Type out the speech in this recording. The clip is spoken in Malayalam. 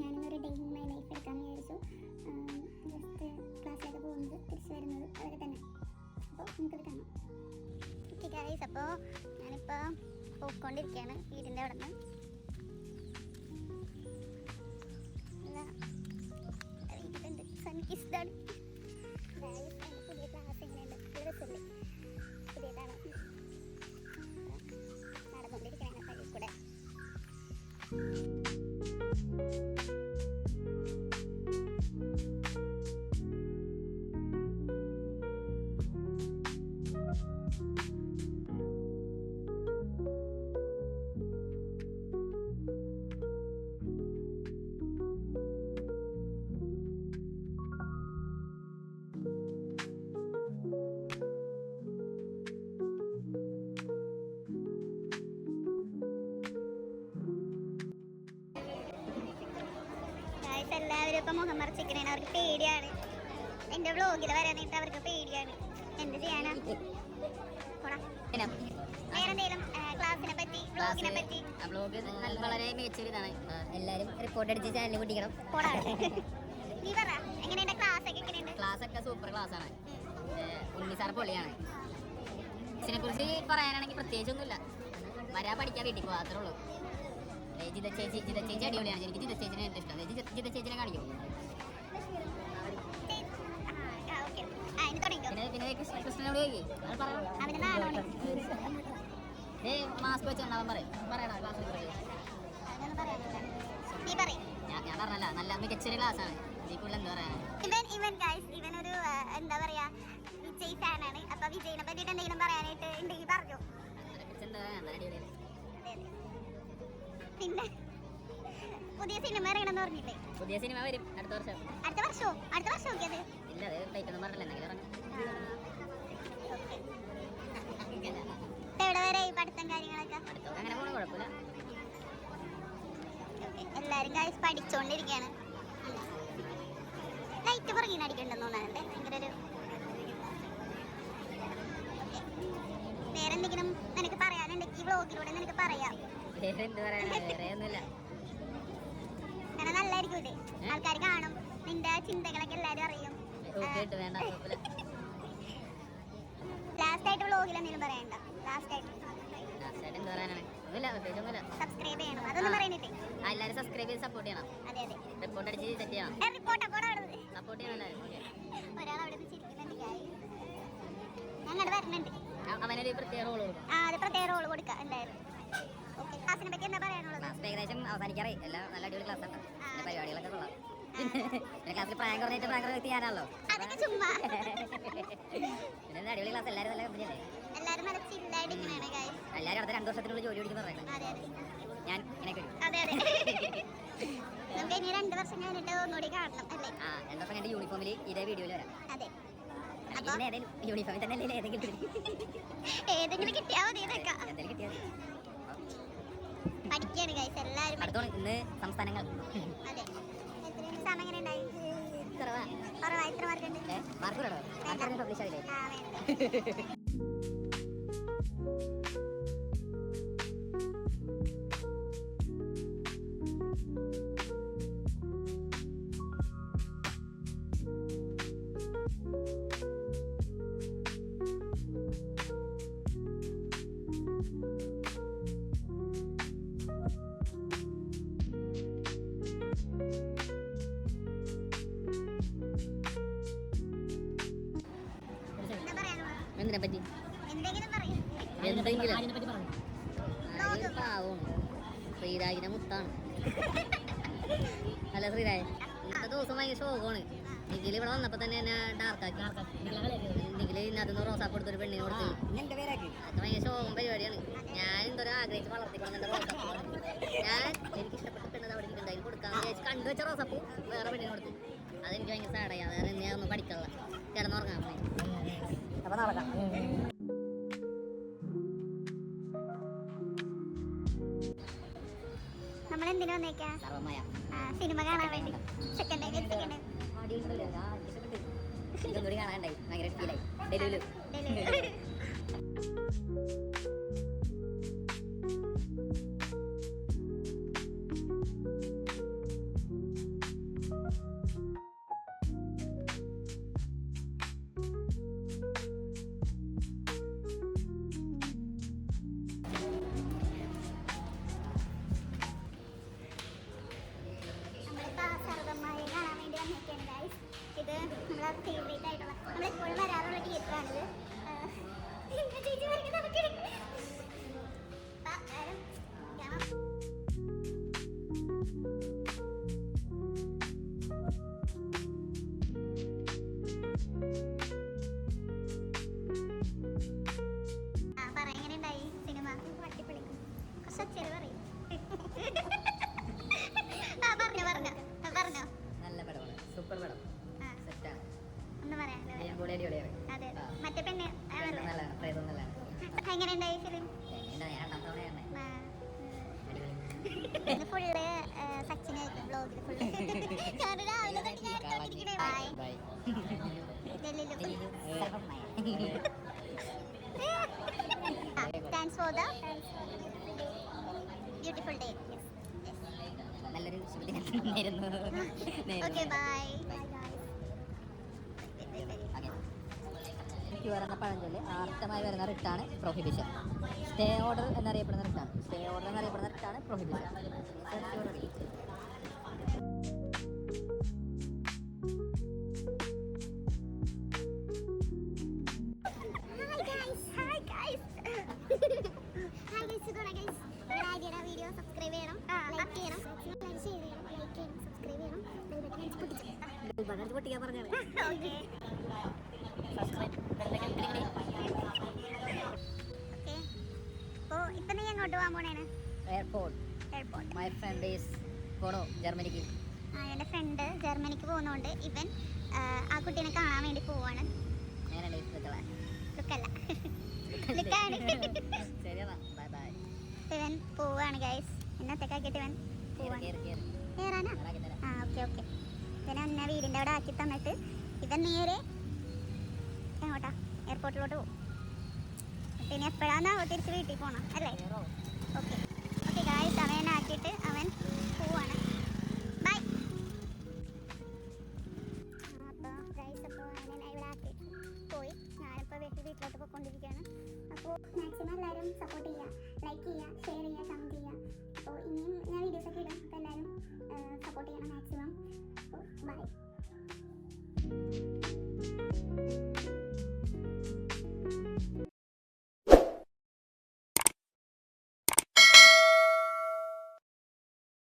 ഞാനിന്നൊരു ഡേ ഇൻ മൈ ലൈഫ് എടുക്കാമെന്ന് വിചാരിച്ചു. ജസ്റ്റ് ക്ലാസ്സിലൊക്കെ പോകുന്നത് തിരിച്ചു വരുന്നത് അതൊക്കെ തന്നെ. അപ്പോൾ നമുക്കത് കാണാം. ഓക്കെ ഗൈസ്, അപ്പോൾ ഞാനിപ്പോൾ പോയിക്കൊണ്ടിരിക്കുകയാണ് വീടിൻ്റെ അവിടെ നിന്ന്. വീട്ടിലുണ്ട് സൺകിസ്ഡാണ്. പുതിയ ക്ലാസ് എങ്ങനെയുണ്ട്? നല്ല രസമല്ലേ? പുതിയതാണ്. നടന്നുകൊണ്ടിരിക്കുകയാണ് പഴയ കൂടെ. എല്ലാവരും ഇപ്പം മുഖം മറിച്ചിരിക്കണേണ്. അവർക്ക് പേടിയാണ്. എൻ്റെ വ്ളോഗിൽ വരാനായിട്ട് അവർക്ക് പേടിയാണ്. എന്ത് ചെയ്യാനാ? വേറെന്തെങ്കിലും ക്ലാസ്സിനെ പറ്റി, വ്ളോഗിനെ പറ്റി? വളരെ മികച്ചൊരിതാണ്. എല്ലാവരും റിപ്പോർട്ട് അടിച്ച് ചാനൽ കുട്ടിക്കണം. നീ പറ, എങ്ങനെയുണ്ട് ക്ലാസ് ഒക്കെ? എങ്ങനെയുണ്ട്? ക്ലാസ് ഒക്കെ സൂപ്പർ ക്ലാസ് ആണ്. ഉണ്ണി സാർ പൊളിയാണ്. ഇതിനെ കുറിച്ച് പറയാനാണെങ്കിൽ പ്രത്യേകിച്ചൊന്നുമില്ല. വരാ പഠിക്കാൻ വീട്ടിൽ പോകാം, അത്രേ ഉള്ളൂ. ജിത ചേച്ചി അടിപൊളിയാണ്. എനിക്ക് ജിത ചേച്ചിനെ ഏറ്റവും ഇഷ്ടം. ജിത ചേച്ചിനെ കാണിക്കും. പിന്നെ കൃഷ്ണനോട് മാസ്ക് വെച്ചാൽ പറയണം ക്ലാസ്സിൽ ഞാൻ പറഞ്ഞല്ല. നല്ല മികച്ചൊരു ക്ലാസ്സാണ്. ഇതിൽ എന്താ പറയാ, ഇവൻ ഒരു എന്താ പറയാ വിജയ് ഫാനാണ്. അപ്പൊ വിജയിനെ പറ്റിട്ട് എന്തെങ്കിലും പറയാനായിട്ട് ഉണ്ടെങ്കിൽ പറഞ്ഞു. പിന്നെ പുതിയ സിനിമ ഇറങ്ങണമെന്ന് പറഞ്ഞില്ലേ? പുതിയ സിനിമ വരും അടുത്ത വർഷം. അടുത്ത വർഷം നോക്കിയത് ഇല്ല, അത് ഡേറ്റൊന്നും പറഞ്ഞില്ല. എന്തെങ്കിലും എവിടെ വരെ ഈ പഠിത്തം കാര്യങ്ങളൊക്കെ? അങ്ങനെ പോണ കുഴപ്പമില്ല. എല്ലാരും ഗൈസ് പഠിച്ചോണ്ടിരിക്കുകയാണ്. ലൈറ്റ് പുറകിന് അടിക്കണ്ടെന്ന് തോന്നാനുണ്ട്. ഭയങ്കര ഒരു വേറെന്തെങ്കിലും നിനക്ക് പറയാനുണ്ടെങ്കിൽ ഈ വ്ളോഗിലൂടെ നിനക്ക് പറയാം. കാരണം നല്ലായിരിക്കൂലേ? ആൾക്കാർ കാണും, നിന്റെ ചിന്തകളൊക്കെ എല്ലാരും അറിയും. ലാസ്റ്റ് ആയിട്ട് വ്ളോഗിൽ എന്തെങ്കിലും പറയണ്ട? ലാസ്റ്റ് ആയിട്ട് സബ്സ്ക്രൈബ് ചെയ്യണം. അതൊന്നും പറയുന്നില്ലേ? എല്ലാവരും സബ്സ്ക്രൈബ് ചെയ്ത് സപ്പോർട്ട് ചെയ്യണം. അതെ അതെ, റിപ്പോർട്ട് അടിച്ച് സെറ്റ് ചെയ്യണം. സപ്പോർട്ട് ചെയ്യണം എല്ലാവരും. ഒരാൾ അവിടെ ചിരിക്കുന്നുണ്ട്. ഞങ്ങൾ വരുന്നുണ്ട്. അവനൊരു പ്രത്യേക റോൾ കൊടുക്കും. അത് പ്രത്യേക റോൾ കൊടുക്കാം എന്തായാലും. ക്ലാസ്സിനെ പറ്റി എന്താ പറയാനുള്ളത്? ക്ലാസ് ഏകദേശം അവസാനിക്കാറേ. എല്ലാം നല്ല അടിപൊളി ക്ലാസ്സാണ്. പരിപാടികളൊക്കെ കൊള്ളാം. ക്ലാസ്സിൽ പ്രായം കുറഞ്ഞിട്ട് പ്രായം എത്തിയാണല്ലോ. അതൊക്കെ ചുമ്മാ. പിന്നെ അടിപൊളി ക്ലാസ്. എല്ലാവരും നല്ല കമ്പനിയല്ലേ? എല്ലാവരും നല്ല ചില്ലായിട്ടിരിക്കണേ ഗൈസ്. എല്ലാവരും അടുത്ത 2 വർഷത്തിനുള്ളിൽ ജോലി പിടിക്കുന്ന പറയുന്നത്. ഞാൻ എനിക്ക് അതെ അതെ. നമുക്ക് ഇനി 2 വർഷം കഴിഞ്ഞിട്ട് ഒന്നുകൂടി കാണണം അല്ലേ? 2 വർഷം കഴിഞ്ഞിട്ട് യൂണിഫോമിൽ ഇതേ വീഡിയോയിൽ വരാം. അതെ, യൂണിഫോമിൽ തന്നെ ഏതെങ്കിലും കിട്ടിയാൽ മതി. ഇതൊക്കെ എന്തെങ്കിലും കിട്ടിയാൽ പഠിക്കാണ് ഗൈസ് എല്ലാവരും. ഇന്ന് സംസ്ഥാനങ്ങൾ. അതെ, എക്സാം എങ്ങനെ ഉണ്ടായി? കുറവാ. എത്ര മാർക്ക് ഉണ്ട്? മാർക്ക് പബ്ലിഷ് ആയില്ലേ? എന്തിനെ പറ്റി? പാവം ശ്രീരാജിനെ മുത്താണ്. അല്ല ശ്രീരാജ്, ഇന്നത്തെ ദിവസം ഭയങ്കര ശോകമാണ്. നിഖിൽ ഇവിടെ വന്നപ്പോ തന്നെ എന്നെ ഡാർക്കാക്കി. നിഖിൽ ഇന്നത്തെ റോസാപ്പ് കൊടുത്തൊരു പെണ്ണിനെ കൊടുത്തു. അതൊക്കെ ഭയങ്കര ശോകം പരിപാടിയാണ്. ഞാൻ എന്തോരം ആഗ്രഹിച്ച് വളർത്തിക്കണം എന്റെ റോസാപ്പ്. എനിക്ക് ഇഷ്ടപ്പെട്ട പെണ്ണത് അവിടെ ഇരിക്കുന്നുണ്ടായി കൊടുക്കാന്ന് വിചാരിച്ച് കണ്ടുവച്ച റോസാപ്പ് വേറെ പെണ്ണിനെ കൊടുത്തു. അതെനിക്ക് ഭയങ്കര സാഡായി. വേറെ ഞാൻ ഒന്നും പഠിക്കാനുള്ള കിടന്നുറങ്ങാൻ പോയി. അപ്പൊ നടക്കാം. നമ്മൾ എന്തിനാ വന്നേക്കാ? സിനിമ കാണാൻ വേണ്ടി. സെക്കൻഡ് കാണാണ്ടായി ഭയങ്കര ഫീലായി. ഡെലുലു ഇത് നമ്മളെ ഫേവറേറ്റ് ആയിട്ടുള്ള നമ്മളെപ്പോഴും വരാറുള്ള തിയേറ്ററാണിത്. ചേച്ചി പറയുന്നത് നമുക്ക് എങ്ങനെയുണ്ടായി സിനിമ? അടിപൊളിക്കും കുറച്ച് ചെലവ് പറയും. പറഞ്ഞോ നല്ല പടമാണ്, സൂപ്പർ പടം, സെറ്റാണ്. ഒന്നും പറയാനില്ല. അടിപൊളിയാണ്. അതെ, മറ്റേ പെണ്ണ് നല്ലതാണ്, പ്രേതം നല്ലതാണ്. എങ്ങനെയുണ്ടായി ഫിലിം? ഫുള്ള് സച്ചിനായിരിക്കും വ്ളോഗിൽ full. Thanks for the beautiful day. നല്ലൊരു ശുഭദിനായിരുന്നു. Okay bye. വരുന്ന പഴഞ്ചൊല്ല് ആർത്തമായി വരുന്ന റിട്ടാണ് പ്രൊഹിബിഷൻ. സ്റ്റേ ഓർഡർ എന്നറിയപ്പെടുന്ന റിട്ടാണ് പ്രൊഹിബിഷൻ. വീഡിയോ സബ്സ്ക്രൈബ് ചെയ്യണം, ലൈക്ക് ചെയ്യണം, ഷെയർ ചെയ്യണം, ലൈക്ക് ചെയ്യണം, സബ്സ്ക്രൈബ് ചെയ്യണം, ബെൽ ബട്ടൺ പൊട്ടിക്കണം. പൊട്ടിക്കാൻ പറഞ്ഞത്. ഓക്കെ അപ്പോൾ ഇപ്പം നീ എങ്ങോട്ട് പോകാൻ പോണേണ്? എയർപോർട്ട്. മൈ ഫ്രണ്ട് ഈസ് പോണോ ജർമ്മനിക്ക്. എൻ്റെ ഫ്രണ്ട് ജർമ്മനിക്ക് പോകുന്നതുകൊണ്ട് ഇവൻ ആ കുട്ടീനെ കാണാൻ വേണ്ടി പോവാണ്. ഇവൻ പോവാണ് ഗൈസ്. എന്നത്തേക്കാക്കിയിട്ട് ഇവൻ കയറാനാ? ആ ഓക്കെ ഓക്കെ. ഇവനെ എന്നെ വീടിൻ്റെ അവിടെ ആക്കി തന്നിട്ട് ഇവൻ നേരെ എങ്ങോട്ടാ? എയർപോർട്ടിലോട്ട് പോകും. പിന്നെ എപ്പോഴാന്നാവോ തിരിച്ച് വീട്ടിൽ പോകണം അല്ലേ? ഓക്കെ ഓക്കെ ഗായ്സ്, അവനെ ആക്കിയിട്ട് അവൻ പോവാണ്. ബൈ. അപ്പോൾ ഗായ്സ്, അപ്പോൾ അവനെ ഇവിടെ ആക്കി പോയി. ഞാനിപ്പോൾ വീട്ടിലോട്ട് പോയിക്കൊണ്ടിരിക്കുകയാണ്. അപ്പോൾ മാക്സിമം എല്ലാവരും സപ്പോർട്ട് ചെയ്യുക, ലൈക്ക് ചെയ്യുക,